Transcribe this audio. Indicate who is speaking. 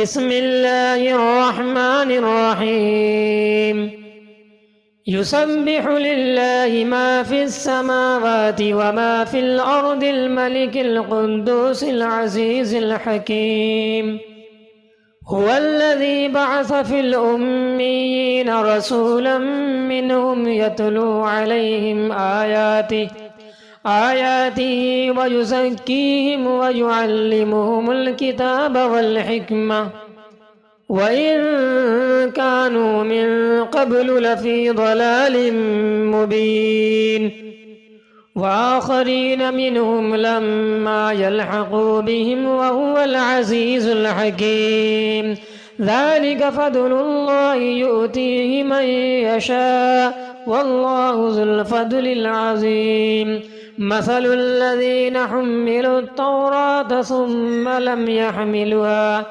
Speaker 1: بسم الله الرحمن الرحيم يسبح لله ما في السماوات وما في الأرض الملك القدوس العزيز الحكيم هو الذي بعث في الأميين رسولا منهم يتلو عليهم آياته ويزكيهم ويعلمهم الكتاب والحكمة وإن كانوا من قبل لفي ضلال مبين وآخرين منهم لما يلحقوا بهم وهو العزيز الحكيم ذلك فضل الله يؤتيه من يشاء والله ذو الفضل العظيم مثل الذين حملوا التوراة ثم لم يحملوها